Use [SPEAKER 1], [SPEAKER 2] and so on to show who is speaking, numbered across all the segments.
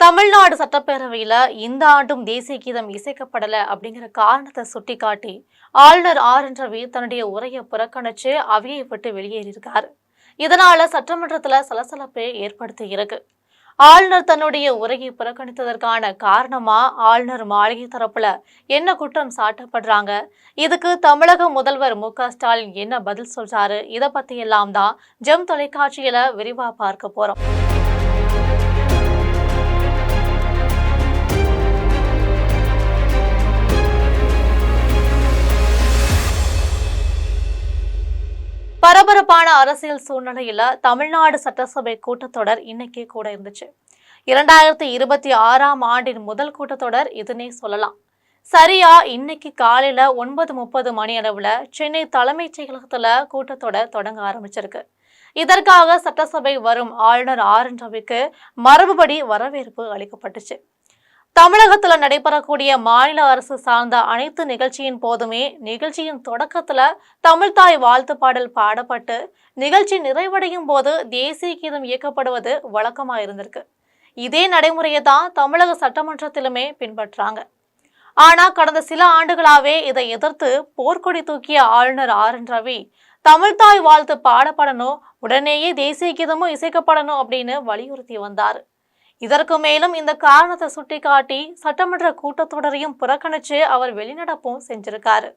[SPEAKER 1] தமிழ்நாடு சட்டப்பேரவையில இந்த ஆண்டும் தேசிய கீதம் இசைக்கப்படல அப்படிங்கிற காரணத்தை சுட்டிக்காட்டி ஆளுநர் ரவி தன்னுடைய உரையை புறக்கணிச்சு அவையை விட்டு வெளியேறியிருக்காரு. இதனால சட்டமன்றத்துல சலசலப்பை ஏற்படுத்தி இருக்கு. ஆளுநர் தன்னுடைய உரையை புறக்கணித்ததற்கான காரணமா ஆளுநர் மாளிகை தரப்புல என்ன குற்றம் சாட்டப்படுறாங்க, இதுக்கு தமிழக முதல்வர் மு.க.ஸ்டாலின் என்ன பதில் சொல்றாரு, இதை பத்தி எல்லாம் தான் ஜெம் தொலைக்காட்சியில விரிவா பார்க்க போறோம். பரபரப்பான அரசியல் சூழ்நிலையில தமிழ்நாடு சட்டசபை கூட்டத்தொடர் இன்னைக்கு கூட இருந்துச்சு. 2026ஆம் ஆண்டின் முதல் கூட்டத்தொடர் இதுனே சொல்லலாம். சரியா இன்னைக்கு காலையில 9:30 மணி அளவுல சென்னை தலைமைச் செயலகத்துல கூட்டத்தொடர் தொடங்க ஆரம்பிச்சிருக்கு. இதற்காக சட்டசபை வரும் ஆளுநர் ரவிக்கு மரபுபடி வரவேற்பு அளிக்கப்பட்டுச்சு. தமிழகத்துல நடைபெறக்கூடிய மாநில அரசு சார்ந்த அனைத்து நிகழ்ச்சியின் போதுமே நிகழ்ச்சியின் தொடக்கத்துல தமிழ்தாய் வாழ்த்து பாடல் பாடப்பட்டு நிகழ்ச்சி நிறைவடையும் போது தேசிய கீதம் இயக்கப்படுவது வழக்கமா இருந்திருக்கு. இதே நடைமுறையை தான் தமிழக சட்டமன்றத்திலுமே பின்பற்றாங்க. ஆனா கடந்த சில ஆண்டுகளாவே இதை எதிர்த்து போர்க்கொடி தூக்கிய ஆளுநர் ரவி தமிழ்தாய் வாழ்த்து பாடப்படணும், உடனேயே தேசிய கீதமும் இசைக்கப்படணும் அப்படின்னு வலியுறுத்தி வந்தாரு. இதற்கு மேலும் இந்த காரணத்தை சுட்டிக்காட்டி சட்டமன்ற கூட்டத்தொடரையும் புறக்கணிச்சு அவர் வெளிநடப்பும் செஞ்சிருக்காரு.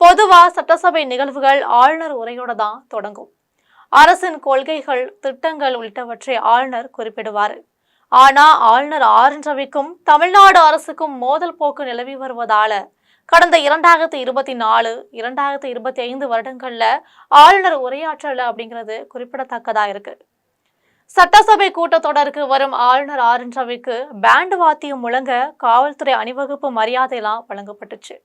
[SPEAKER 1] பொதுவா சட்டசபை நிகழ்வுகள் ஆளுநர் உரையோட தான் தொடங்கும். அரசின் கொள்கைகள், திட்டங்கள் உள்ளிட்டவற்றை ஆளுநர் குறிப்பிடுவார். ஆனா ஆளுநர் ரவிக்கும் தமிழ்நாடு அரசுக்கும் மோதல் போக்கு நிலவி வருவதால கடந்த 2024, 2025 வருடங்கள்ல ஆளுநர் உரையாற்றல அப்படிங்கிறது குறிப்பிடத்தக்கதா இருக்கு. சட்டசபை கூட்டத்தொடருக்கு வரும் ஆளுநர் ரவிக்கு பேண்ட் வாத்தியம் முழங்க காவல்துறை அணிவகுப்பு மரியாதையெல்லாம் வழங்கப்பட்டுச்சு.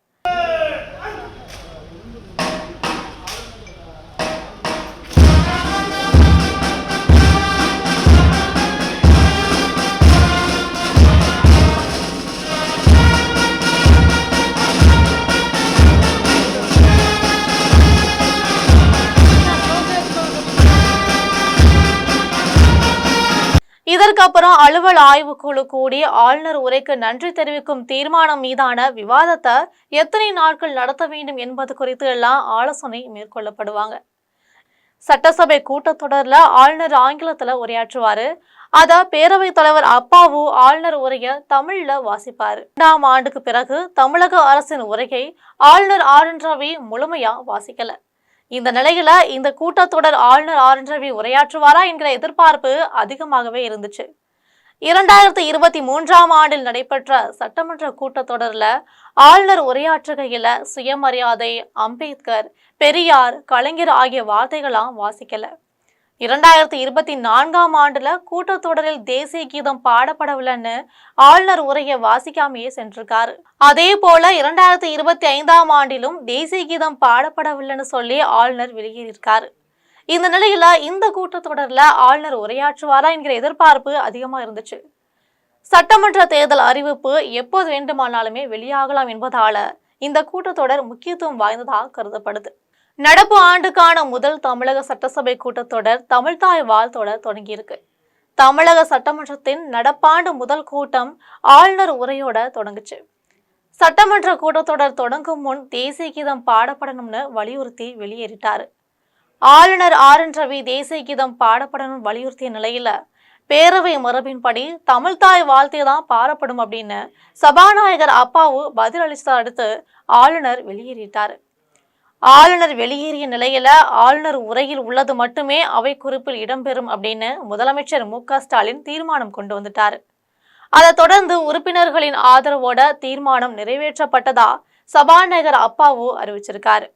[SPEAKER 1] இதற்கப்புறம் அலுவல் ஆய்வுக்குழு கூடி ஆளுநர் உரைக்கு நன்றி தெரிவிக்கும் தீர்மானம் மீதான விவாதத்தை எத்தனை நாட்கள் நடத்த வேண்டும் என்பது குறித்து எல்லாம் ஆலோசனை மேற்கொள்ளப்படுவாங்க. சட்டசபை கூட்டத்தொடர்ல ஆளுநர் ஆங்கிலத்துல உரையாற்றுவாரு. அத பேரவைத் தலைவர் அப்பாவு ஆளுநர் உரைய தமிழ்ல வாசிப்பாரு. 2ஆம் ஆண்டுக்கு பிறகு தமிழக அரசின் உரையை ஆளுநர் ரவி முழுமையா வாசிக்கல. இந்த நிலையில இந்த கூட்டத்தொடர் ஆளுநர் ரவி உரையாற்றுவாரா என்கிற எதிர்பார்ப்பு அதிகமாகவே இருந்துச்சு. 2023ஆம் ஆண்டில் நடைபெற்ற சட்டமன்ற கூட்டத்தொடர்ல ஆளுநர் உரையாற்றுகையில சுயமரியாதை, அம்பேத்கர், பெரியார், கலைஞர் ஆகிய வார்த்தைகளாம் வாசிக்கல. 2024ஆம் ஆண்டுல கூட்டத்தொடரில் தேசிய கீதம் பாடப்படவில்லைன்னு ஆளுநர் உரையை வாசிக்காமையே சென்றிருக்காரு. அதே போல 2025ஆம் ஆண்டிலும் தேசிய கீதம் பாடப்படவில்லைன்னு சொல்லி ஆளுநர் வெளியேறியிருக்காரு. இந்த நிலையில இந்த கூட்டத்தொடர்ல ஆளுநர் உரையாற்றுவாரா என்கிற எதிர்பார்ப்பு அதிகமா இருந்துச்சு. சட்டமன்ற தேர்தல் அறிவிப்பு எப்போது வேண்டுமானாலுமே வெளியாகலாம் என்பதால இந்த கூட்டத்தொடர் முக்கியத்துவம் வாய்ந்ததாக கருதப்படுது. நடப்பு ஆண்டுக்கான முதல் தமிழக சட்டசபை கூட்டத்தொடர் தமிழ்தாய் வாழ்த்தோட தொடங்கியிருக்கு. தமிழக சட்டமன்றத்தின் நடப்பாண்டு முதல் கூட்டம் ஆளுநர் உரையோட தொடங்குச்சு. சட்டமன்ற கூட்டத்தொடர் தொடங்கும் முன் தேசிய கீதம் பாடப்படணும்னு வலியுறுத்தி வெளியேறிட்டாரு. ஆளுநர் ரவி தேசிய கீதம் பாடப்படணும் வலியுறுத்திய நிலையில பேரவை மரபின்படி தமிழ்தாய் வாழ்த்தே தான் பாடப்படும் அப்படின்னு சபாநாயகர் அப்பாவு பதில் அளித்த அடுத்து ஆளுநர் வெளியேறிட்டாரு. ஆளுநர் வெளியேறிய நிலையில ஆளுநர் உரையில் உள்ளது மட்டுமே அவை குறிப்பில் இடம்பெறும் அப்படின்னு முதலமைச்சர் மு.க.ஸ்டாலின் தீர்மானம் கொண்டு வந்துட்டாரு. அதை தொடர்ந்து உறுப்பினர்களின் ஆதரவோட தீர்மானம் நிறைவேற்றப்பட்டதா சபாநாயகர் அப்பாவு அறிவிச்சிருக்காரு.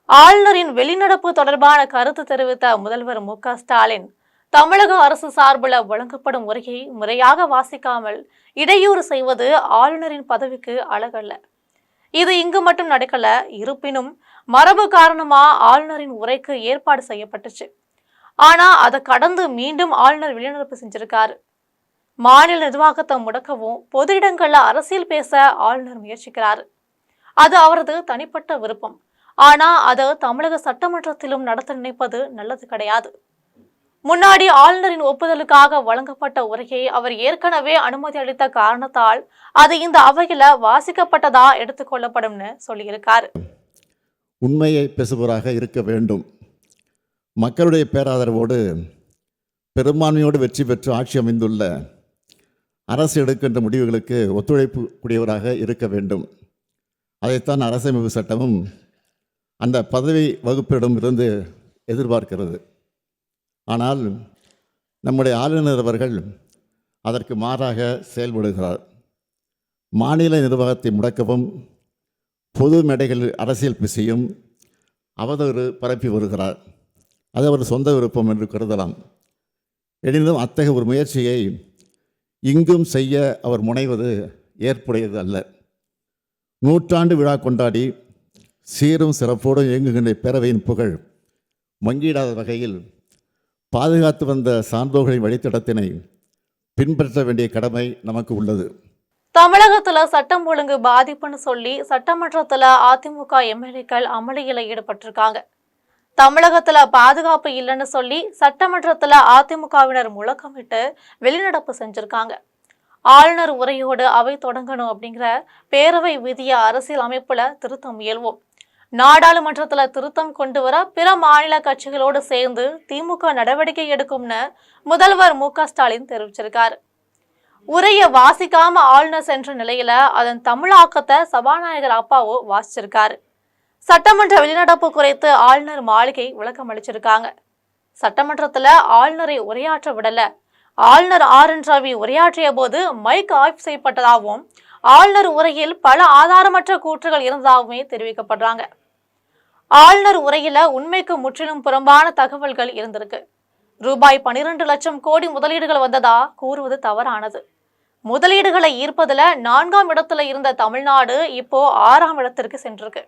[SPEAKER 1] ஆளுநரின் வெளிநடப்பு தொடர்பான கருத்து தெரிவித்த முதல்வர் மு.க.ஸ்டாலின் தமிழக அரசு சார்பில் வழங்கப்படும் உரையை முறையாக வாசிக்காமல் இடையூறு செய்வது ஆளுநரின் பதவிக்கு அழகல்ல. இது இங்கு மட்டும் நடக்கல, இருப்பினும் மரபு காரணமா ஆளுநரின் உரைக்கு ஏற்பாடு செய்யப்பட்டுச்சு. ஆனா அதை கடந்து மீண்டும் ஆளுநர் வெளிநடப்பு செஞ்சிருக்காரு. மாநில நிர்வாகத்தை முடக்கவும் பொது இடங்கள்ல அரசியல் பேச ஆளுநர் முயற்சிக்கிறாரு. அது அவரது தனிப்பட்ட விருப்பம். ஆனா அதை தமிழக சட்டமன்றத்திலும் நடத்த நினைப்பது நல்லது கிடையாது. முன்னாடி ஆளுநரின் ஒப்புதலுக்காக வழங்கப்பட்ட உரையை அவர் ஏற்கனவே அனுமதி அளித்த காரணத்தால் அது இந்த அவையில வாசிக்கப்பட்டதா எடுத்துக்கொள்ளப்படும்னு சொல்லியிருக்காரு.
[SPEAKER 2] உண்மையை பேசுபவராக இருக்க வேண்டும். மக்களுடைய பேராதரவோடு பெரும்பான்மையோடு வெற்றி பெற்று ஆட்சி அமைந்துள்ள அரசு எடுக்கின்ற முடிவுகளுக்கு ஒத்துழைப்பு கூடியவராக இருக்க வேண்டும். அதைத்தான் அரசமைப்பு சட்டமும் அந்த பதவி வகுப்பிடமிருந்து எதிர்பார்க்கிறது. ஆனால் நம்முடைய ஆளுநர் அவர்கள் அதற்கு மாறாக செயல்படுகிறார். மாநில நிர்வாகத்தை முடக்கவும் பொது மேடைகளில் அரசியல் பேசியும் அவதூறு பரப்பி வருகிறார். அது அவர் சொந்த விருப்பம் என்று கருதலாம். எனினும் அத்தகைய ஒரு முயற்சியை இங்கும் செய்ய அவர் முனைவது ஏற்புடையது அல்ல. நூற்றாண்டு விழா கொண்டாடி சீரும் சிறப்போடு இயங்குகின்ற பேரவையின் புகழ் மங்கிடாத வகையில் பாதுகாத்து வந்த சான்றோர்களின் வழித்தடத்தினை பின்பற்ற வேண்டிய கடமை நமக்கு உள்ளது.
[SPEAKER 1] தமிழகத்துல சட்டம் ஒழுங்கு பாதிப்புன்னு சொல்லி சட்டமன்றத்துல அதிமுக எம்எல்ஏக்கள் அமளியில ஈடுபட்டிருக்காங்க. தமிழகத்துல பாதுகாப்பு இல்லைன்னு சொல்லி சட்டமன்றத்துல அதிமுகவினர் முழக்கமிட்டு வெளிநடப்பு செஞ்சிருக்காங்க. ஆளுநர் உரையோடு அவை தொடங்கணும் அப்படிங்கிற பேரவை விதிய அரசியல் அமைப்புல திருத்தம் இயல்வோம். நாடாளுமன்றத்துல திருத்தம் கொண்டு வர பிற மாநில கட்சிகளோடு சேர்ந்து திமுக நடவடிக்கை எடுக்கும்னு முதல்வர் மு.க.ஸ்டாலின் தெரிவிச்சிருக்காரு. உரையை வாசிக்காம ஆளுநர் சென்ற நிலையில அதன் தமிழாக்கத்தை சபாநாயகர் அப்பாவோ வாசிச்சிருக்காரு. சட்டமன்ற வெளிநடப்பு குறித்து ஆளுநர் மாளிகை விளக்கம் அளிச்சிருக்காங்க. சட்டமன்றத்துல ஆளுநரை உரையாற்ற விடல. ஆளுநர் ஆர்.என். ரவி உரையாற்றிய போது மைக் ஆஃப் செய்யப்பட்டதாகவும் ஆளுநர் உரையில் பல ஆதாரமற்ற கூற்றுகள் இருந்ததாகவுமே தெரிவிக்கப்படுறாங்க. ஆளுநர் உரையில உண்மைக்கு முற்றிலும் புறம்பான தகவல்கள் இருந்திருக்கு. ரூபாய் 12 லட்சம் கோடி முதலீடுகள் வந்ததா கூறுவது தவறானது. முதலீடுகளை ஈர்ப்பதுல 4ஆம் இடத்துல இருந்த தமிழ்நாடு இப்போ 6ஆம் இடத்திற்கு சென்றிருக்கு.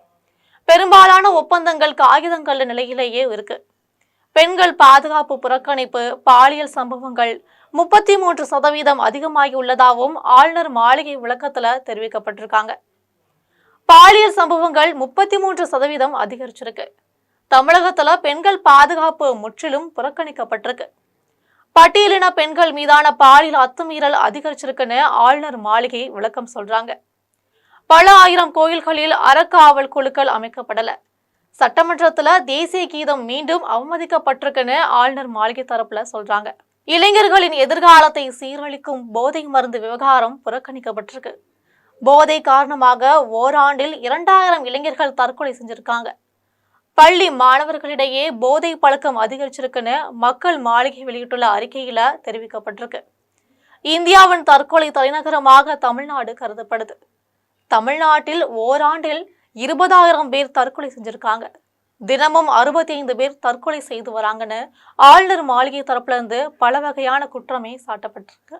[SPEAKER 1] பெரும்பாலான ஒப்பந்தங்கள் காகிதங்கள் நிலையிலேயே இருக்கு. பெண்கள் பாதுகாப்பு புறக்கணிப்பு, பாலியல் சம்பவங்கள் 33% அதிகமாகி உள்ளதாகவும் ஆளுநர் மாளிகை விளக்கத்துல தெரிவிக்கப்பட்டிருக்காங்க. பாலியல் சம்பவங்கள் 33% அதிகரிச்சிருக்கு. தமிழகத்துல பெண்கள் பாதுகாப்பு முற்றிலும் புறக்கணிக்கப்பட்டிருக்கு. பட்டியலின பெண்கள் மீதான பாலியல் அத்துமீறல் அதிகரிச்சிருக்குன்னு ஆளுநர் மாளிகை விளக்கம் சொல்றாங்க. பல ஆயிரம் கோயில்களில் அறக்காவல் குழுக்கள் அமைக்கப்படல. சட்டமன்றத்துல தேசிய கீதம் மீண்டும் அவமதிக்கப்பட்டிருக்குன்னு ஆளுநர் மாளிகை தரப்புல சொல்றாங்க. இளைஞர்களின் எதிர்காலத்தை சீரழிக்கும் போதை மருந்து விவகாரம் புறக்கணிக்கப்பட்டிருக்கு. போதை காரணமாக ஓராண்டில் 2000 இளைஞர்கள் தற்கொலை செஞ்சிருக்காங்க. பள்ளி மாணவர்களிடையே போதை பழக்கம் அதிகரிச்சிருக்குன்னு மக்கள் மாளிகை வெளியிட்டுள்ள அறிக்கையில தெரிவிக்கப்பட்டிருக்கு. இந்தியாவின் தற்கொலை தலைநகரமாக தமிழ்நாடு கருதப்படுது. தமிழ்நாட்டில் ஓராண்டில் 20,000 பேர் தற்கொலை செஞ்சிருக்காங்க. தினமும் 65 பேர் தற்கொலை செய்து வராங்கன்னு ஆளுநர் மாளிகை தரப்புல இருந்து பல வகையான குற்றமே சாட்டப்பட்டிருக்கு.